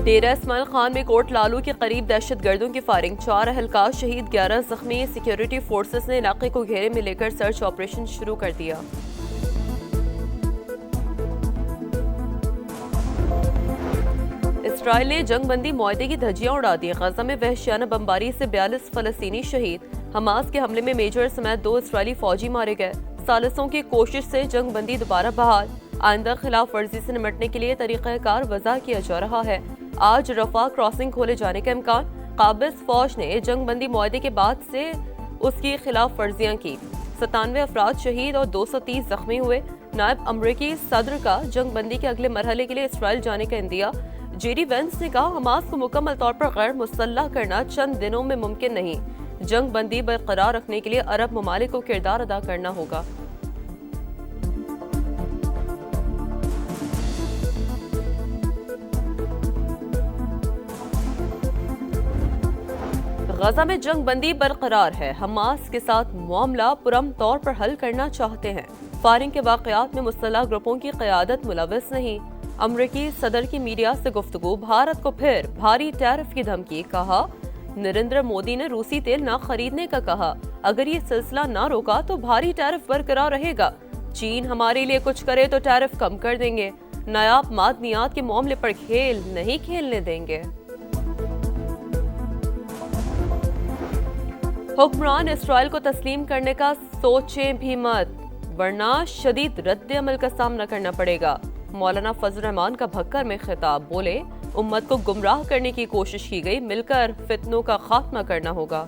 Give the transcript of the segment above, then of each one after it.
ڈیرہ اسماعیل خان میں کوٹ لالو کے قریب دہشت گردوں کی فائرنگ، 4 اہلکار شہید، 11 زخمی، سیکیورٹی فورسز نے علاقے کو گھیرے میں لے کر سرچ آپریشن شروع کر دیا۔ اسرائیل نے جنگ بندی معاہدے کی دھجیاں اڑا دی، غزہ میں وحشیانہ بمباری سے 42 فلسطینی شہید، حماس کے حملے میں میجر سمیت 2 اسرائیلی فوجی مارے گئے، ثالثوں کی کوشش سے جنگ بندی دوبارہ بحال، آئندہ خلاف ورزی سے نمٹنے کے لیے طریقہ کار وضع کیا جا رہا ہے۔ آج رفح کراسنگ کھولے جانے کا امکان، قابض فوج نے جنگ بندی معاہدے کے بعد سے اس کی خلاف ورزیاں کی، 97 افراد شہید اور 230 زخمی ہوئے۔ نائب امریکی صدر کا جنگ بندی کے اگلے مرحلے کے لیے اسرائیل جانے کا اندیہ، جے ڈی وینس نے کہا حماس کو مکمل طور پر غیر مسلح کرنا چند دنوں میں ممکن نہیں، جنگ بندی برقرار رکھنے کے لیے عرب ممالک کو کردار ادا کرنا ہوگا۔ غزہ میں جنگ بندی برقرار ہے، حماس کے ساتھ معاملہ پرامن طور پر حل کرنا چاہتے ہیں، فائرنگ کے واقعات میں مسلح گروپوں کی قیادت ملوث نہیں۔ امریکی صدر کی میڈیا سے گفتگو، بھارت کو پھر بھاری ٹیرف کی دھمکی، کہا نریندر مودی نے روسی تیل نہ خریدنے کا کہا، اگر یہ سلسلہ نہ روکا تو بھاری ٹیرف برقرار رہے گا، چین ہمارے لیے کچھ کرے تو ٹیرف کم کر دیں گے، نایاب معدنیات کے معاملے پر کھیل نہیں کھیلنے دیں گے۔ حکمران اسرائیل کو تسلیم کرنے کا سوچیں بھی مت، ورنہ شدید رد عمل کا سامنا کرنا پڑے گا۔ مولانا فضل الرحمان کا بھکر میں خطاب، بولے امت کو گمراہ کرنے کی کوشش کی گئی، مل کر فتنوں کا خاتمہ کرنا ہوگا۔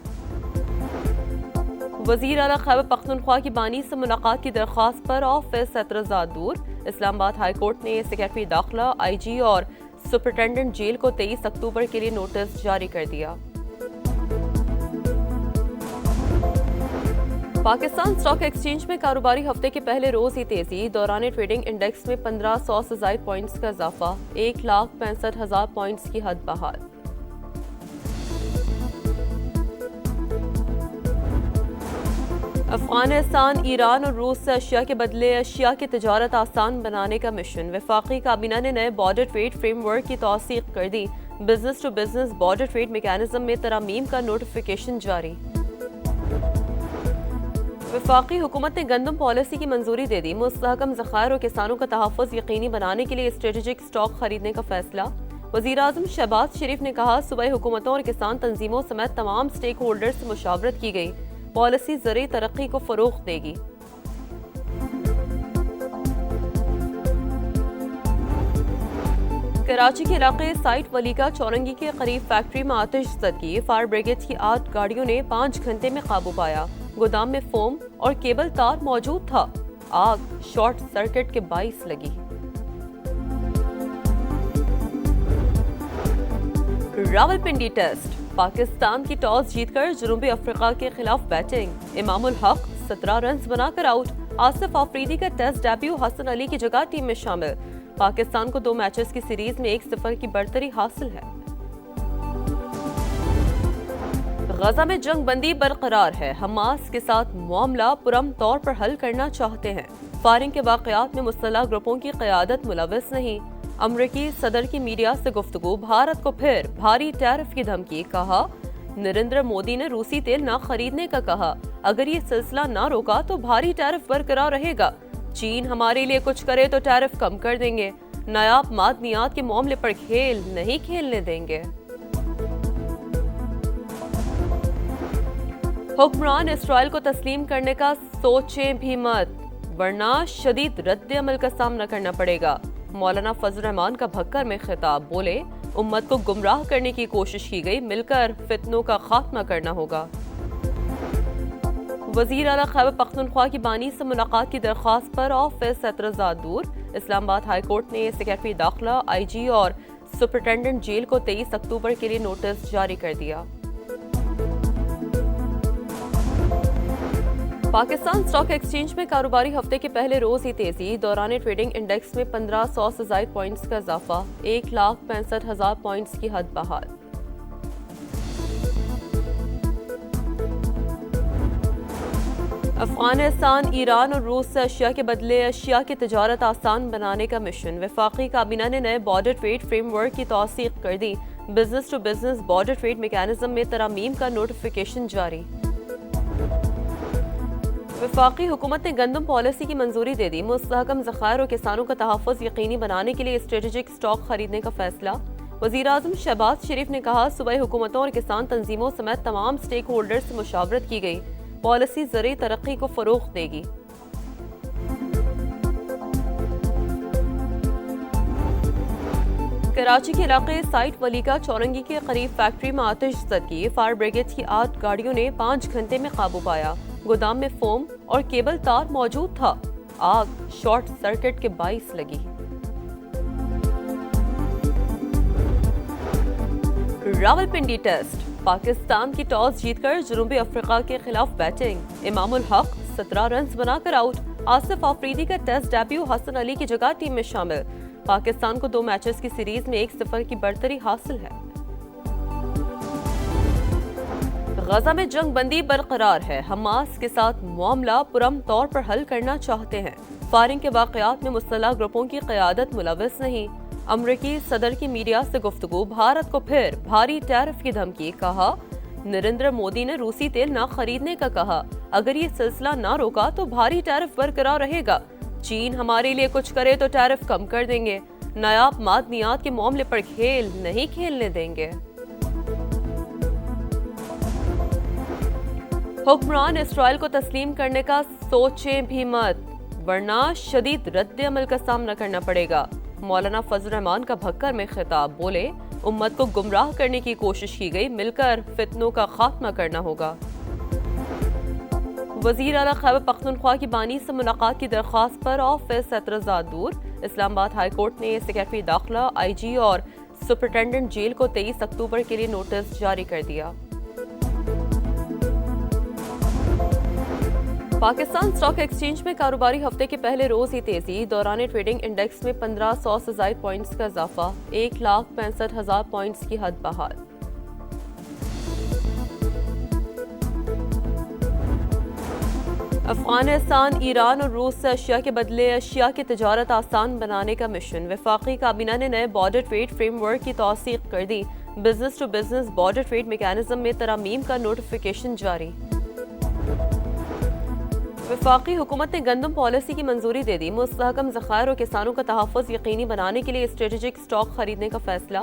وزیر اعلیٰ خیبر پختونخوا کی بانی سے ملاقات کی درخواست پر آفس اعتراضات دور، اسلام آباد ہائی کورٹ نے سیکریٹری داخلہ، آئی جی اور سپرنٹینڈنٹ جیل کو 23 اکتوبر کے لیے نوٹس جاری کر دیا۔ پاکستان اسٹاک ایکسچینج میں کاروباری ہفتے کے پہلے روز ہی تیزی، دوران ٹریڈنگ انڈیکس میں 1500 سے زائد پوائنٹس کا اضافہ، 1,65,000 پوائنٹس کی حد بحال۔ افغانستان، ایران اور روس سے اشیاء کے بدلے اشیاء کی تجارت آسان بنانے کا مشن، وفاقی کابینہ نے نئے بارڈر ٹریڈ فریم ورک کی توثیق کر دی، business to business border trade mechanism میں ترامیم کا نوٹیفیکیشن جاری۔ وفاقی حکومت نے گندم پالیسی کی منظوری دے دی، مستحکم ذخائر اور کسانوں کا تحفظ یقینی بنانے کے لیے اسٹریٹجک اسٹاک خریدنے کا فیصلہ۔ وزیراعظم شہباز شریف نے کہا صوبائی حکومتوں اور کسان تنظیموں سمیت تمام سٹیک ہولڈر سے مشاورت کی گئی، پالیسی زرعی ترقی کو فروغ دے گی۔ کراچی کے علاقے سائٹ ولیکا چورنگی کے قریب فیکٹری میں آتش زدگی، فائر بریگیڈ کی 8 گاڑیوں نے 5 گھنٹے میں قابو پایا، گودام میں فوم اور کیبل تار موجود تھا، آگ شارٹ سرکٹ کے باعث لگی۔ راولپنڈی ٹیسٹ، پاکستان کی ٹاس جیت کر جنوبی افریقہ کے خلاف بیٹنگ، امام الحق 17 رنز بنا کر آؤٹ، آصف آفریدی کا ٹیسٹ ڈیبیو حسن علی کی جگہ ٹیم میں شامل، پاکستان کو 2 میچز کی سیریز میں 1-0 کی برتری حاصل ہے۔ غزہ میں جنگ بندی برقرار ہے، حماس کے ساتھ معاملہ پرامن طور پر حل کرنا چاہتے ہیں، فائرنگ کے واقعات میں مسلح گروپوں کی قیادت ملوث نہیں۔ امریکی صدر کی میڈیا سے گفتگو، بھارت کو پھر بھاری ٹیرف کی دھمکی، کہا نریندر مودی نے روسی تیل نہ خریدنے کا کہا، اگر یہ سلسلہ نہ روکا تو بھاری ٹیرف برقرار رہے گا، چین ہمارے لیے کچھ کرے تو ٹیرف کم کر دیں گے، نایاب معدنیات کے معاملے پر کھیل نہیں کھیلنے دیں گے۔ حکمران اسرائیل کو تسلیم کرنے کا سوچیں بھی مت، ورنہ شدید رد عمل کا سامنا کرنا پڑے گا۔ مولانا فضل الرحمان کا بھکر میں خطاب، بولے امت کو گمراہ کرنے کی کوشش کی گئی، مل کر فتنوں کا خاتمہ کرنا ہوگا۔ وزیر اعلیٰ خیبر پختونخوا کی بانی سے ملاقات کی درخواست پر آفس اعتراضات دور، اسلام آباد ہائی کورٹ نے سیکریٹری داخلہ، آئی جی اور سپرنٹینڈنٹ جیل کو 23 اکتوبر کے لیے نوٹس جاری کر دیا۔ پاکستان اسٹاک ایکسچینج میں کاروباری ہفتے کے پہلے روز ہی تیزی، دوران ٹریڈنگ انڈیکس میں 1500 سے زائد پوائنٹس کا اضافہ، 1,65,000 پوائنٹس کی حد بحال۔ افغانستان ایران اور روس سے اشیاء کے بدلے اشیاء کی تجارت آسان بنانے کا مشن۔ وفاقی کابینہ نے نئے بارڈر ٹریڈ فریم ورک کی توثیق کر دی۔ Business to business border trade mechanism میں ترامیم کا نوٹیفیکیشن جاری۔ وفاقی حکومت نے گندم پالیسی کی منظوری دے دی۔ مستحکم ذخائر اور کسانوں کا تحفظ یقینی بنانے کے لیے اسٹریٹجک اسٹاک خریدنے کا فیصلہ۔ وزیراعظم شہباز شریف نے کہا صوبائی حکومتوں اور کسان تنظیموں سمیت تمام سٹیک ہولڈر سے مشاورت کی گئی۔ پالیسی زرعی ترقی کو فروغ دے گی۔ کراچی کے علاقے سائٹ ولیکا چورنگی کے قریب فیکٹری میں آتش زدگی۔ فائر بریگیڈ کی 8 گاڑیوں نے 5 گھنٹے میں قابو پایا۔ گودام میں فوم اور کیبل تار موجود تھا۔ آگ شارٹ سرکٹ کے باعث لگی۔ راولپنڈی ٹیسٹ، پاکستان کی ٹاس جیت کر جنوبی افریقہ کے خلاف بیٹنگ۔ امام الحق 17 رنز بنا کر آؤٹ۔ آصف آفریدی کا ٹیسٹ ڈیبیو، حسن علی کی جگہ ٹیم میں شامل۔ پاکستان کو 2 میچز کی سیریز میں 1-0 کی برتری حاصل ہے۔ غزہ میں جنگ بندی برقرار ہے۔ حماس کے ساتھ معاملہ پرامن طور پر حل کرنا چاہتے ہیں۔ فائرنگ کے واقعات میں مسلح گروپوں کی قیادت ملوث نہیں۔ امریکی صدر کی میڈیا سے گفتگو، بھارت کو پھر بھاری ٹیرف کی دھمکی۔ کہا نریندر مودی نے روسی تیل نہ خریدنے کا کہا۔ اگر یہ سلسلہ نہ روکا تو بھاری ٹیرف برقرار رہے گا۔ چین ہمارے لیے کچھ کرے تو ٹیرف کم کر دیں گے۔ نایاب معدنیات کے معاملے پر کھیل نہیں کھیلنے دیں گے۔ حکمران اسرائیل کو تسلیم کرنے کا سوچیں بھی مت، ورنہ شدید رد عمل کا سامنا کرنا پڑے گا۔ مولانا فضل الرحمان کا بھکر میں خطاب، بولے امت کو گمراہ کرنے کی کوشش کی گئی، مل کر فتنوں کا خاتمہ کرنا ہوگا۔ وزیر اعلیٰ خیبر پختونخوا کی بانی سے ملاقات کی درخواست پر آفس اعتراضات دور۔ اسلام آباد ہائی کورٹ نے سیکرٹری داخلہ، آئی جی اور سپرنٹینڈنٹ جیل کو 23 اکتوبر کے لیے نوٹس جاری کر دیا۔ پاکستان اسٹاک ایکسچینج میں کاروباری ہفتے کے پہلے روز ہی تیزی۔ دوران ٹریڈنگ انڈیکس میں 1500 سے زائد پوائنٹس کا اضافہ، 1,65,000 پوائنٹس کی حد بحال۔ افغانستان ایران اور روس سے اشیاء کے بدلے اشیاء کی تجارت آسان بنانے کا مشن۔ وفاقی کابینہ نے نئے بارڈر ٹریڈ فریم ورک کی توثیق کر دی۔ Business to business border trade mechanism میں ترامیم کا نوٹیفیکیشن جاری۔ وفاقی حکومت نے گندم پالیسی کی منظوری دے دی۔ مستحکم ذخائر اور کسانوں کا تحفظ یقینی بنانے کے لیے اسٹریٹجک اسٹاک خریدنے کا فیصلہ۔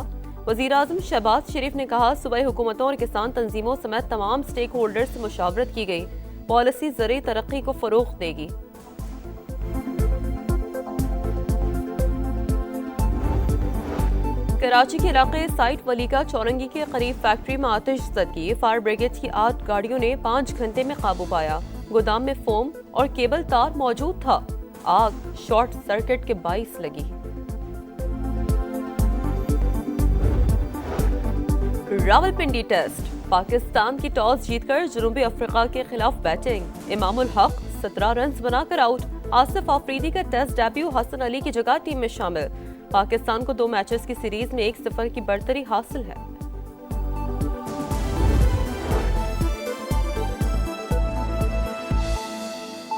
وزیراعظم شہباز شریف نے کہا صوبائی حکومتوں اور کسان تنظیموں سمیت تمام سٹیک ہولڈر سے مشاورت کی گئی۔ پالیسی زرعی ترقی کو فروغ دے گی۔ کراچی کے علاقے سائٹ ولیکا چورنگی کے قریب فیکٹری میں آتش زدگی۔ فائر بریگیڈ کی 8 گاڑیوں نے 5 گھنٹے میں قابو پایا۔ گودام میں فوم اور کیبل تار موجود تھا۔ آگ شارٹ سرکٹ کے باعث لگی۔ راولپنڈی ٹیسٹ، پاکستان کی ٹاس جیت کر جنوبی افریقہ کے خلاف بیٹنگ۔ امام الحق 17 رنز بنا کر آؤٹ۔ آصف آفریدی کا ٹیسٹ ڈیبیو، حسن علی کی جگہ ٹیم میں شامل۔ پاکستان کو 2 میچز کی سیریز میں 1-0 کی برتری حاصل ہے۔